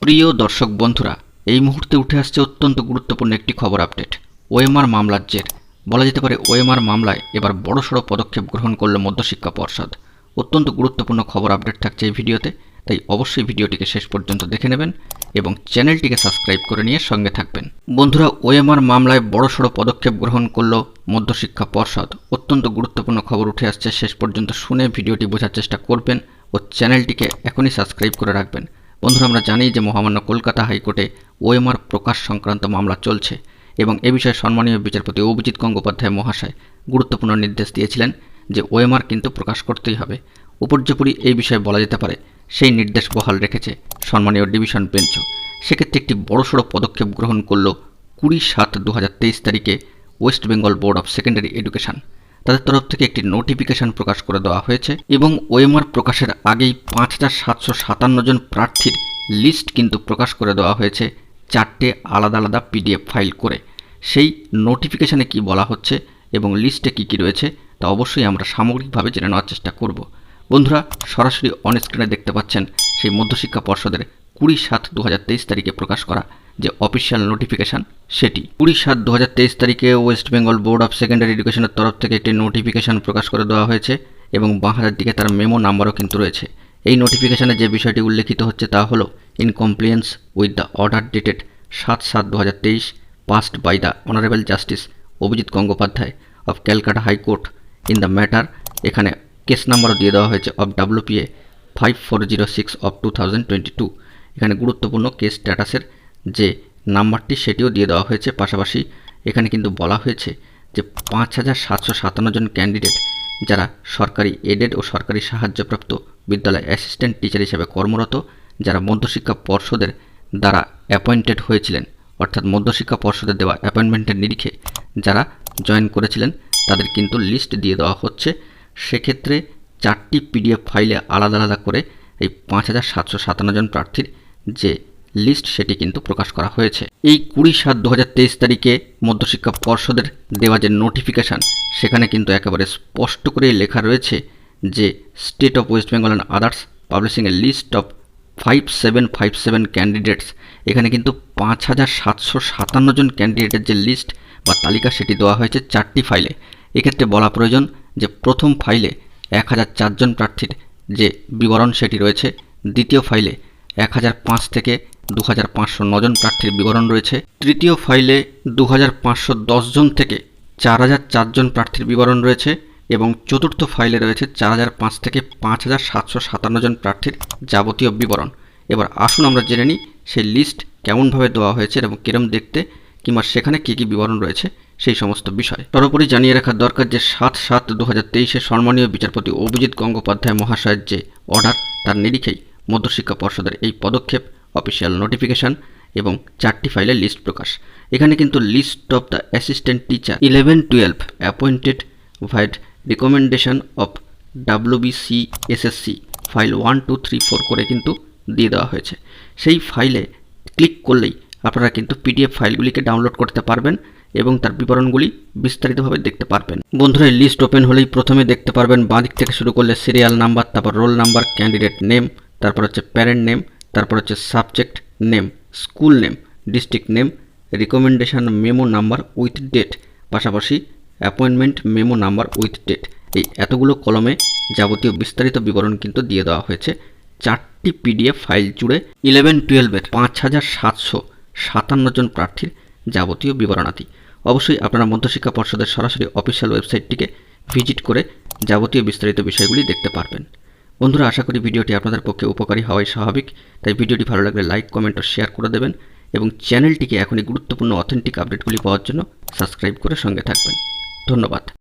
প্রিয় দর্শক বন্ধুরা, এই মুহূর্তে উঠে আসছে অত্যন্ত গুরুত্বপূর্ণ একটি খবর আপডেট। ওএমআর মামলার জের, বলা যেতে পারে ওএমআর মামলায় এবার বড়সড় পদক্ষেপ গ্রহণ করল মধ্যশিক্ষা পর্ষদ। অত্যন্ত গুরুত্বপূর্ণ খবর আপডেট থাকছে এই ভিডিওতে, তাই অবশ্যই ভিডিওটিকে শেষ পর্যন্ত দেখে নেবেন এবং চ্যানেলটিকে সাবস্ক্রাইব করে নিয়ে সঙ্গে থাকবেন। বন্ধুরা, ওএমআর মামলায় বড়সড় পদক্ষেপ গ্রহণ করল মধ্যশিক্ষা পর্ষদ। অত্যন্ত গুরুত্বপূর্ণ খবর উঠে আসছে, শেষ পর্যন্ত শুনে ভিডিওটি বোঝার চেষ্টা করবেন ও চ্যানেলটিকে এখনই সাবস্ক্রাইব করে রাখবেন। বন্ধুরা, আমরা জানি যে মহামান্য কলকাতা হাইকোর্টে ওএমআর প্রকাশ সংক্রান্ত মামলা চলছে এবং এ বিষয়ে সম্মানীয় বিচারপতি অভিজিৎ গঙ্গোপাধ্যায় মহাশয় গুরুত্বপূর্ণ নির্দেশ দিয়েছিলেন যে ওএমআর কিন্তু প্রকাশ করতেই হবে। উপর্যুপরি এই বিষয়ে বলা যেতে পারে সেই নির্দেশ বহাল রেখেছে সম্মানীয় ডিভিশন বেঞ্চও। সেক্ষেত্রে একটি বড়সড় পদক্ষেপ গ্রহণ করল 20/7/2023 তারিখে West Bengal board of secondary education. তাদের তরফ থেকে একটি নোটিফিকেশন প্রকাশ করে দেওয়া হয়েছে এবং ওএমআর প্রকাশের আগেই 5757 জন প্রার্থীর লিস্ট কিন্তু প্রকাশ করে দেওয়া হয়েছে 4টে আলাদা আলাদা পিডিএফ ফাইল করে। সেই নোটিফিকেশনে কি বলা হচ্ছে এবং লিস্টে কি কি রয়েছে তা অবশ্যই আমরা সামগ্রিকভাবে জেনে নেওয়ার চেষ্টা করব। বন্ধুরা, সরাসরি অন স্ক্রিনে দেখতে পাচ্ছেন সেই মধ্যশিক্ষা পর্ষদের 20/7/2023 তারিখে প্রকাশ করা যে অফিসিয়াল নোটিফিকেশান, সেটি 20/7/2023 তারিখে West Bengal board of secondary এডুকেশনের তরফ থেকে একটি নোটিফিকেশান প্রকাশ করে দেওয়া হয়েছে এবং বাঁ হাতের দিকে তার মেমো নাম্বারও কিন্তু রয়েছে। এই নোটিফিকেশানে যে বিষয়টি উল্লেখিত হচ্ছে তা হলো in compliance with the order dated 7/7/2023 passed by the honourable justice Abhijit Gangopadhyay of Calcutta high court in the matter. এখানে কেস নাম্বারও দিয়ে দেওয়া হয়েছে অফ WPA 5406/2022। এখানে গুরুত্বপূর্ণ কেস স্ট্যাটাসের যে নাম্বারটি সেটিও দিয়ে দেওয়া হয়েছে। পাশাপাশি এখানে কিন্তু বলা হয়েছে যে 5757 জন ক্যান্ডিডেট যারা সরকারি এডেড ও সরকারি সাহায্যপ্রাপ্ত বিদ্যালয় অ্যাসিস্ট্যান্ট টিচার হিসেবে কর্মরত, যারা মধ্যশিক্ষা পর্ষদের দ্বারা অ্যাপয়েন্টেড হয়েছিলেন, অর্থাৎ মধ্যশিক্ষা পর্ষদের দেওয়া অ্যাপয়েন্টমেন্টের নিরিখে যারা জয়েন করেছিলেন তাদের কিন্তু লিস্ট দিয়ে দেওয়া হচ্ছে। সেক্ষেত্রে 4টি পিডিএফ ফাইলে আলাদা আলাদা করে এই 5757 জন প্রার্থীর যে লিস্ট সেটি কিন্তু প্রকাশ করা হয়েছে। এই 20/7/2023 তারিখে মধ্যশিক্ষা পর্ষদের দেওয়া যে নোটিফিকেশান, সেখানে কিন্তু একেবারে স্পষ্ট করে লেখা রয়েছে যে state of West Bengal and others publishing a list of 5757 candidates. এখানে কিন্তু 5757 জন ক্যান্ডিডেটের যে লিস্ট বা তালিকা সেটি দেওয়া হয়েছে 4টি ফাইলে। এক্ষেত্রে বলা প্রয়োজন যে প্রথম ফাইলে 1004 জন প্রার্থীর যে বিবরণ সেটি রয়েছে, দ্বিতীয় ফাইলে 1005 থেকে 2509 জন প্রার্থীর বিবরণ রয়েছে, তৃতীয় ফাইলে 2510 জন থেকে 4004 জন প্রার্থীর বিবরণ রয়েছে এবং চতুর্থ ফাইলে রয়েছে 4005 থেকে 5757 জন প্রার্থীর যাবতীয় বিবরণ। এবার আসুন আমরা জেনে নিই সেই লিস্ট কেমনভাবে দেওয়া হয়েছে এবং কিরম দেখতে, কিংবা সেখানে কী কী বিবরণ রয়েছে সেই সমস্ত বিষয়। সর্বোপরি জানিয়ে রাখা দরকার যে 7/7/2023 সম্মানীয় বিচারপতি অভিজিৎ গঙ্গোপাধ্যায় মহাশয়ের যে অর্ডার, তার নিরিখেই মধ্যশিক্ষা পর্ষদের এই পদক্ষেপ, অফিসিয়াল নোটিফিকেশান এবং 4টি ফাইলের লিস্ট প্রকাশ। এখানে কিন্তু list of the assistant teacher 11-12 appointed vide recommendation of WBSSC file 1, 2, 3, 4 করে কিন্তু দিয়ে দেওয়া হয়েছে। সেই ফাইলে ক্লিক করলেই আপনারা কিন্তু পিডিএফ ফাইলগুলিকে ডাউনলোড করতে পারবেন এবং তার বিবরণগুলি বিস্তারিতভাবে দেখতে পারবেন। বন্ধুরা, এই লিস্ট ওপেন হলেই প্রথমে দেখতে পারবেন বাঁদিক থেকে শুরু করলে সিরিয়াল নাম্বার, তারপর রোল নাম্বার, ক্যান্ডিডেট নেম, তারপর হচ্ছে প্যারেন্ট নেম, তারপর হচ্ছে subject name, school name, district name, recommendation memo number with date, পাশাপাশি appointment memo number with date. এই এতগুলো কলমে যাবতীয় বিস্তারিত বিবরণ কিন্তু দিয়ে দেওয়া হয়েছে 4টি পিডিএফ ফাইল জুড়ে 11-12 5757 জন প্রার্থীর যাবতীয় বিবরণাদি। অবশ্যই আপনারা মধ্যশিক্ষা পর্ষদের সরাসরি অফিসিয়াল ওয়েবসাইটটিকে ভিজিট করে যাবতীয় বিস্তারিত বিষয়গুলি দেখতে পারবেন। বন্ধুরা, আশা করি ভিডিওটি আপনাদের পক্ষে উপকারী হওয়াই স্বাভাবিক, তাই ভিডিওটি ভালো লাগলে লাইক, কমেন্ট ও শেয়ার করে দেবেন এবং চ্যানেলটিকে এখনই গুরুত্বপূর্ণ অথেন্টিক আপডেটগুলি পাওয়ার জন্য সাবস্ক্রাইব করে সঙ্গে থাকবেন। ধন্যবাদ।